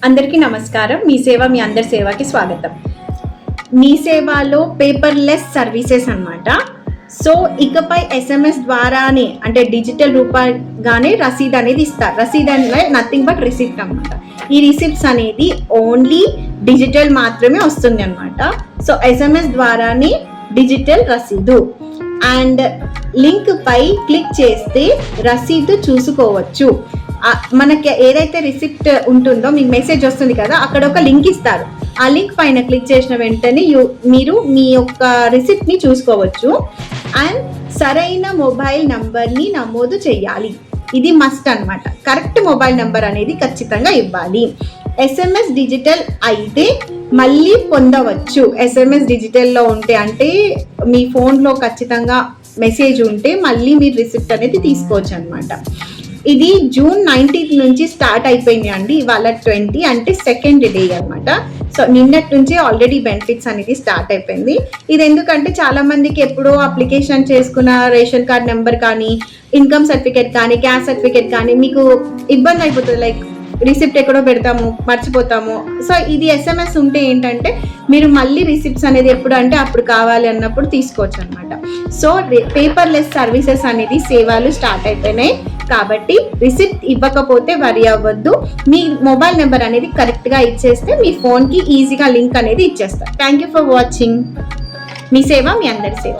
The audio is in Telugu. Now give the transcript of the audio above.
అందరికీ నమస్కారం. మీ సేవ మీ అందరి సేవకి స్వాగతం. మీ సేవలో పేపర్లెస్ సర్వీసెస్ అన్నమాట. సో ఇకపై SMS ద్వారానే అంటే డిజిటల్ రూపంగానే రసీద్ అనేది ఇస్తారు. రసీద్ అంటే నథింగ్ బట్ రిసిప్ట్ అనమాట. ఈ రిసిప్ట్స్ అనేది ఓన్లీ డిజిటల్ మాత్రమే వస్తుంది అనమాట. సో SMS ద్వారానే డిజిటల్ రసీదు. అండ్ లింక్ పై క్లిక్ చేస్తే రసీదు చూసుకోవచ్చు. మనకి ఏదైతే రిసిప్ట్ ఉంటుందో మీకు మెసేజ్ వస్తుంది కదా, అక్కడ ఒక లింక్ ఇస్తారు. ఆ లింక్ పైన క్లిక్ చేసిన వెంటనే మీరు మీ యొక్క రిసిప్ట్ని చూసుకోవచ్చు. అండ్ సరైన మొబైల్ నంబర్ని నమోదు చేయాలి. ఇది మస్ట్ అన్నమాట. కరెక్ట్ మొబైల్ నెంబర్ అనేది ఖచ్చితంగా ఇవ్వాలి. SMS డిజిటల్ అయితే మళ్ళీ పొందవచ్చు. SMS డిజిటల్లో ఉంటే అంటే మీ ఫోన్లో ఖచ్చితంగా మెసేజ్ ఉంటే మళ్ళీ మీరు రిసిప్ట్ అనేది తీసుకోవచ్చు అనమాట. ఇది June 19 నుంచి స్టార్ట్ అయిపోయింది అండి. ఇవాళ 20 అంటే సెకండ్ డే అనమాట. సో నిన్నటి నుంచి ఆల్రెడీ బెనిఫిట్స్ అనేది స్టార్ట్ అయిపోయింది. ఇది ఎందుకంటే చాలా మందికి ఎప్పుడో అప్లికేషన్ చేసుకున్న రేషన్ కార్డ్ నెంబర్ కానీ, ఇన్కమ్ సర్టిఫికేట్ కానీ, క్యాస్ట్ సర్టిఫికేట్ కానీ మీకు ఇబ్బంది అయిపోతుంది. లైక్ రిసిప్ట్ ఎక్కడో పెడతాము, మర్చిపోతాము. సో ఇది SMS ఉంటే ఏంటంటే మీరు మళ్ళీ రిసిప్ట్స్ అనేది ఎప్పుడు అంటే అప్పుడు కావాలి అన్నప్పుడు తీసుకోవచ్చు అనమాట. సో పేపర్లెస్ సర్వీసెస్ అనేది సేవలు స్టార్ట్ అయిపోయినాయి. కాబట్టి రిసిప్ట్ ఇవ్వకపోతే వరి అవ్వద్దు. మీ మొబైల్ నెంబర్ అనేది కరెక్ట్గా ఇచ్చేస్తే మీ ఫోన్కి ఈజీగా లింక్ అనేది ఇచ్చేస్తారు. Thank you for watching. మీ సేవ మీ అందరి సేవ.